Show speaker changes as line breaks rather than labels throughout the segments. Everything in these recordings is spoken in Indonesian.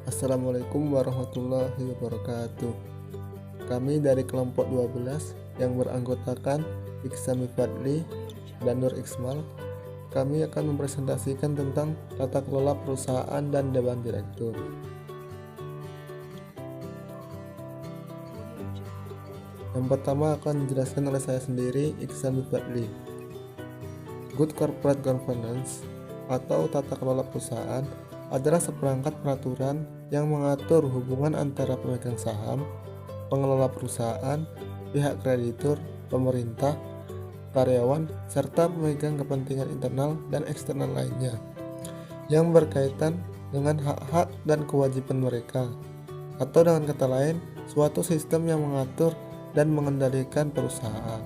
Assalamualaikum warahmatullahi wabarakatuh. Kami dari kelompok 12 yang beranggotakan Iksami Fadli dan Nur Iksmal. Kami akan mempresentasikan tentang tata kelola perusahaan dan dewan direktur. Yang pertama akan dijelaskan oleh saya sendiri, Iksami Fadli. Good corporate governance atau tata kelola perusahaan adalah seperangkat peraturan yang mengatur hubungan antara pemegang saham, pengelola perusahaan, pihak kreditur, pemerintah, karyawan, serta pemegang kepentingan internal dan eksternal lainnya yang berkaitan dengan hak-hak dan kewajiban mereka, atau dengan kata lain, suatu sistem yang mengatur dan mengendalikan perusahaan.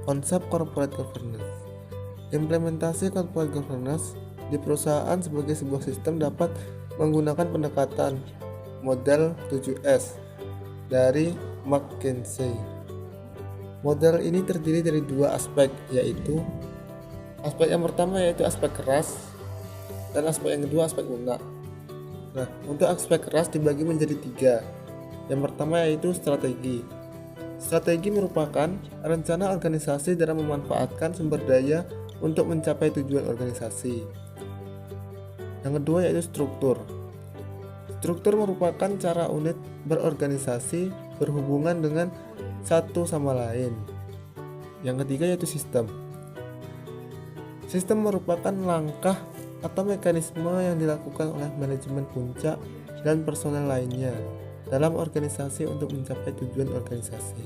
Konsep corporate governance. Implementasi corporate governance di perusahaan sebagai sebuah sistem dapat menggunakan pendekatan model 7S dari McKinsey. Model ini terdiri dari dua aspek, yaitu aspek yang pertama yaitu aspek keras dan aspek yang kedua aspek lunak. Nah, untuk aspek keras dibagi menjadi tiga. Yang pertama yaitu strategi. Strategi merupakan rencana organisasi dalam memanfaatkan sumber daya untuk mencapai tujuan organisasi. Yang kedua yaitu struktur. Struktur merupakan cara unit berorganisasi berhubungan dengan satu sama lain. Yang ketiga yaitu sistem. Sistem merupakan langkah atau mekanisme yang dilakukan oleh manajemen puncak dan personel lainnya dalam organisasi untuk mencapai tujuan organisasi.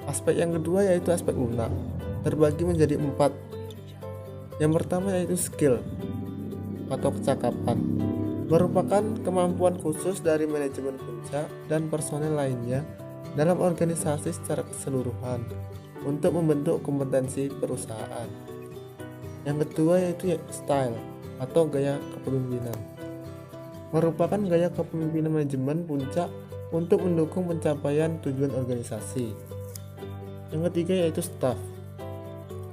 Aspek yang kedua yaitu aspek lunak, terbagi menjadi 4. Yang pertama yaitu skill atau kecakapan, merupakan kemampuan khusus dari manajemen puncak dan personel lainnya dalam organisasi secara keseluruhan untuk membentuk kompetensi perusahaan. Yang kedua yaitu style atau gaya kepemimpinan, merupakan gaya kepemimpinan manajemen puncak untuk mendukung pencapaian tujuan organisasi. Yang ketiga yaitu staff,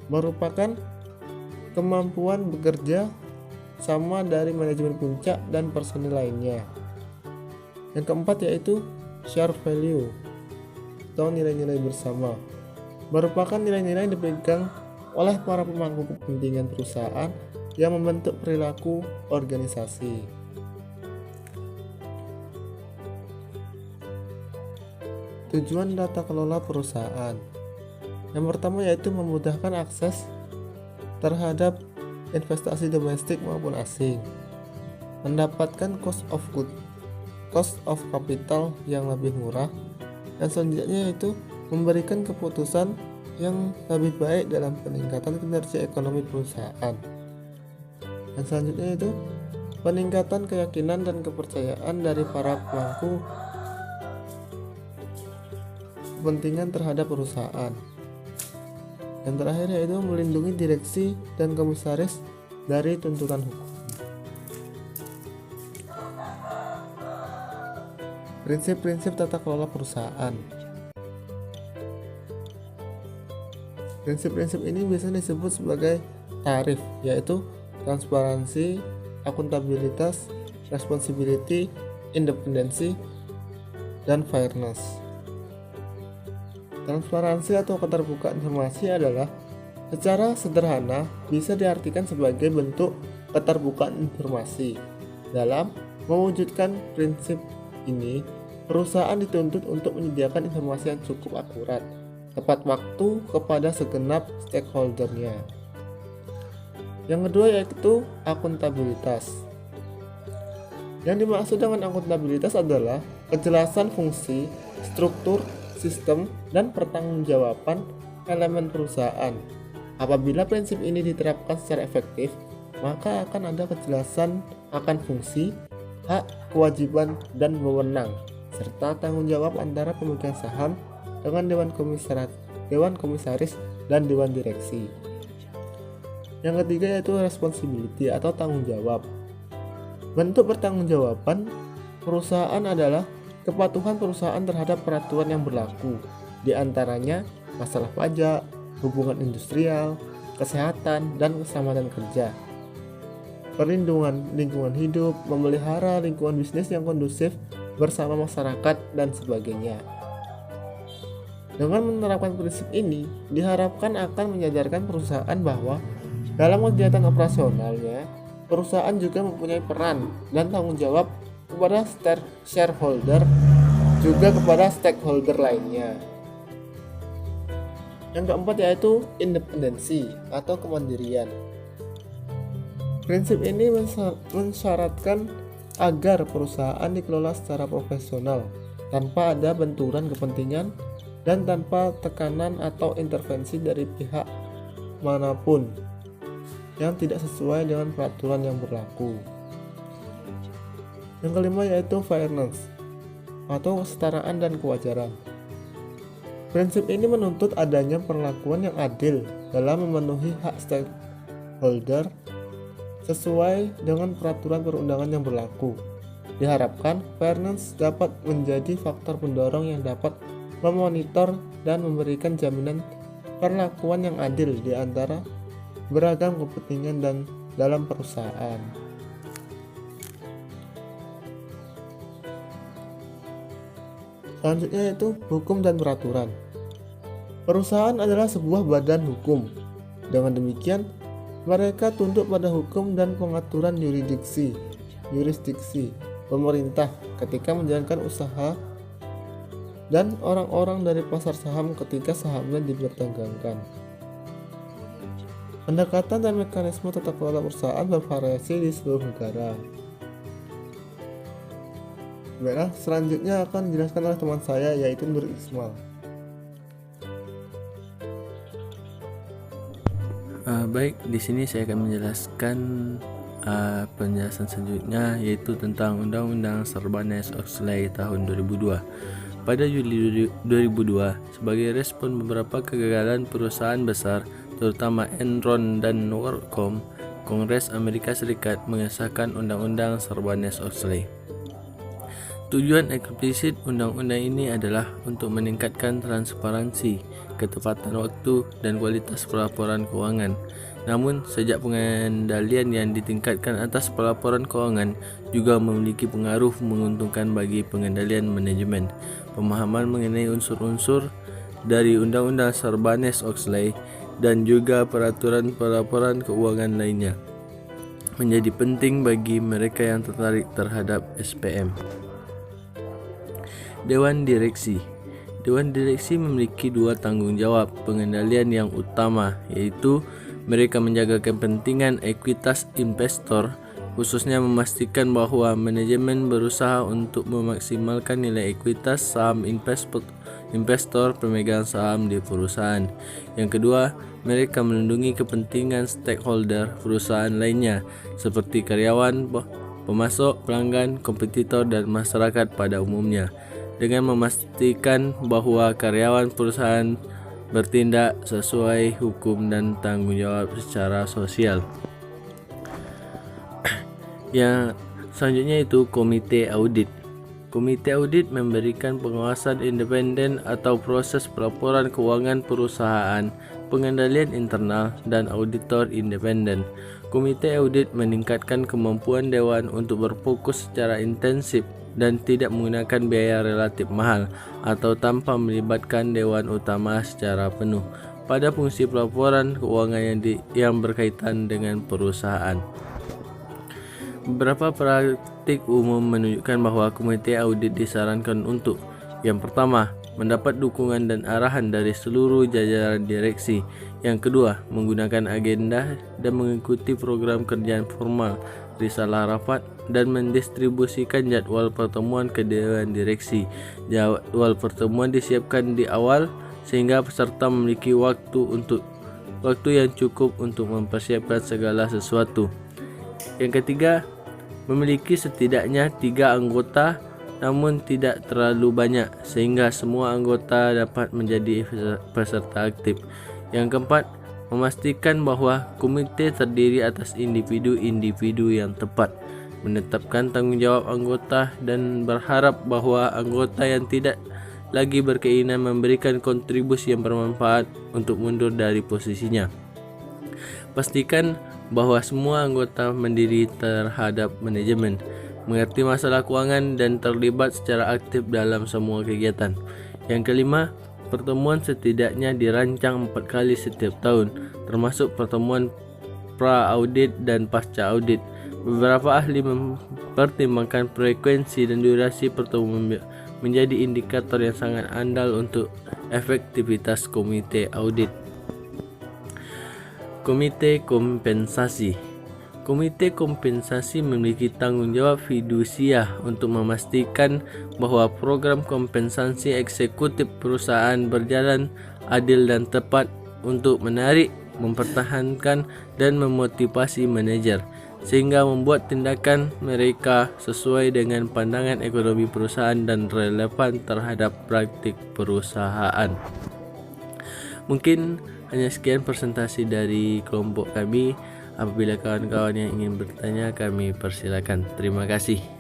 merupakan kemampuan bekerja sama dari manajemen puncak dan personil lainnya. Yang keempat yaitu share value atau nilai-nilai bersama, merupakan nilai-nilai yang dipegang oleh para pemangku kepentingan perusahaan yang membentuk perilaku organisasi. Tujuan tata kelola perusahaan. Yang pertama yaitu memudahkan akses terhadap investasi domestik maupun asing, mendapatkan cost of capital yang lebih murah, dan selanjutnya yaitu memberikan keputusan yang lebih baik dalam peningkatan kinerja ekonomi perusahaan. Dan selanjutnya itu peningkatan keyakinan dan kepercayaan dari para pemangku kepentingan terhadap perusahaan. Yang terakhir yaitu melindungi direksi dan komisaris dari tuntutan hukum. Prinsip-prinsip tata kelola perusahaan. Prinsip-prinsip ini biasanya disebut sebagai tarif, yaitu transparansi, akuntabilitas, responsibility, independensi, dan fairness. Transparansi atau keterbukaan informasi adalah secara sederhana bisa diartikan sebagai bentuk keterbukaan informasi. Dalam mewujudkan prinsip ini, perusahaan dituntut untuk menyediakan informasi yang cukup akurat, tepat waktu kepada segenap stakeholder-nya. Yang kedua yaitu akuntabilitas. Yang dimaksud dengan akuntabilitas adalah kejelasan fungsi, struktur, sistem, dan pertanggungjawaban elemen perusahaan. Apabila prinsip ini diterapkan secara efektif, maka akan ada kejelasan akan fungsi, hak, kewajiban, dan wewenang, serta tanggung jawab antara pemegang saham dengan dewan komisaris, dan dewan direksi. Yang ketiga yaitu responsibility atau tanggung jawab. Bentuk pertanggungjawaban perusahaan adalah kepatuhan perusahaan terhadap peraturan yang berlaku, di antaranya masalah pajak, hubungan industrial, kesehatan, dan keselamatan kerja. perlindungan lingkungan hidup, memelihara lingkungan bisnis yang kondusif bersama masyarakat, dan sebagainya. Dengan menerapkan prinsip ini, diharapkan akan menyadarkan perusahaan bahwa dalam kegiatan operasionalnya, perusahaan juga mempunyai peran dan tanggung jawab kepada shareholder, juga kepada stakeholder lainnya. Yang keempat yaitu independensi atau kemandirian. Prinsip ini mensyaratkan agar perusahaan dikelola secara profesional, tanpa ada benturan kepentingan dan tanpa tekanan atau intervensi dari pihak manapun yang tidak sesuai dengan peraturan yang berlaku. Yang kelima yaitu fairness atau kesetaraan dan kewajaran. Prinsip ini menuntut adanya perlakuan yang adil dalam memenuhi hak stakeholder sesuai dengan peraturan perundangan yang berlaku. Diharapkan fairness dapat menjadi faktor pendorong yang dapat memonitor dan memberikan jaminan perlakuan yang adil di antara beragam kepentingan dan dalam perusahaan. Selanjutnya yaitu hukum dan peraturan. Perusahaan adalah sebuah badan hukum. Dengan demikian, mereka tunduk pada hukum dan pengaturan yurisdiksi pemerintah ketika menjalankan usaha dan orang-orang dari pasar saham ketika sahamnya diperdagangkan. Pendekatan dan mekanisme tata kelola perusahaan bervariasi di seluruh negara. Baiklah, selanjutnya akan dijelaskan oleh teman saya yaitu Nur Ismail.
Baik, di sini saya akan menjelaskan penjelasan selanjutnya yaitu tentang Undang-Undang Sarbanes-Oxley tahun 2002. Pada Juli 2002, sebagai respon beberapa kegagalan perusahaan besar, terutama Enron dan WorldCom, Kongres Amerika Serikat mengesahkan Undang-Undang Sarbanes-Oxley. Tujuan eksplisit undang-undang ini adalah untuk meningkatkan transparansi, ketepatan waktu, dan kualitas pelaporan keuangan. Namun, sejak pengendalian yang ditingkatkan atas pelaporan keuangan juga memiliki pengaruh menguntungkan bagi pengendalian manajemen. Pemahaman mengenai unsur-unsur dari Undang-Undang Sarbanes-Oxley dan juga peraturan pelaporan keuangan lainnya menjadi penting bagi mereka yang tertarik terhadap SPM. Dewan Direksi. Dewan Direksi memiliki dua tanggung jawab pengendalian yang utama, yaitu mereka menjaga kepentingan ekuitas investor, khususnya memastikan bahwa manajemen berusaha untuk memaksimalkan nilai ekuitas saham investor pemegang saham di perusahaan. Yang kedua, mereka melindungi kepentingan stakeholder perusahaan lainnya seperti karyawan, pemasok, pelanggan, kompetitor, dan masyarakat pada umumnya, dengan memastikan bahwa karyawan perusahaan bertindak sesuai hukum dan tanggung jawab secara sosial. Yang selanjutnya itu Komite Audit. Komite Audit memberikan pengawasan independen atau proses pelaporan keuangan perusahaan, pengendalian internal, dan auditor independen. Komite Audit meningkatkan kemampuan dewan untuk berfokus secara intensif dan tidak menggunakan biaya relatif mahal atau tanpa melibatkan dewan utama secara penuh pada fungsi pelaporan keuangan yang berkaitan dengan perusahaan. Beberapa praktik umum menunjukkan bahwa komite audit disarankan untuk: yang pertama, mendapat dukungan dan arahan dari seluruh jajaran direksi. Yang kedua, menggunakan agenda dan mengikuti program kerjaan formal, risalah rapat, dan mendistribusikan jadwal pertemuan ke dewan direksi. Jadwal pertemuan disiapkan di awal sehingga peserta memiliki waktu yang cukup untuk mempersiapkan segala sesuatu. Yang ketiga, memiliki setidaknya 3 anggota namun tidak terlalu banyak sehingga semua anggota dapat menjadi peserta aktif. Yang keempat, memastikan bahwa komite terdiri atas individu-individu yang tepat, menetapkan tanggung jawab anggota, dan berharap bahwa anggota yang tidak lagi berkeinginan memberikan kontribusi yang bermanfaat untuk mundur dari posisinya. Pastikan bahwa semua anggota mandiri terhadap manajemen, mengerti masalah keuangan dan terlibat secara aktif dalam semua kegiatan. Yang kelima, pertemuan setidaknya dirancang 4 kali setiap tahun, termasuk pertemuan pra-audit dan pasca-audit. Beberapa ahli mempertimbangkan frekuensi dan durasi pertemuan menjadi indikator yang sangat andal untuk efektivitas komite audit. Komite kompensasi. Komite kompensasi memiliki tanggung jawab fidusia untuk memastikan bahwa program kompensasi eksekutif perusahaan berjalan adil dan tepat untuk menarik, mempertahankan, dan memotivasi manajer, sehingga membuat tindakan mereka sesuai dengan pandangan ekonomi perusahaan dan relevan terhadap praktik perusahaan. Mungkin hanya sekian presentasi dari kelompok kami. Apabila kawan-kawan yang ingin bertanya, kami persilakan. Terima kasih.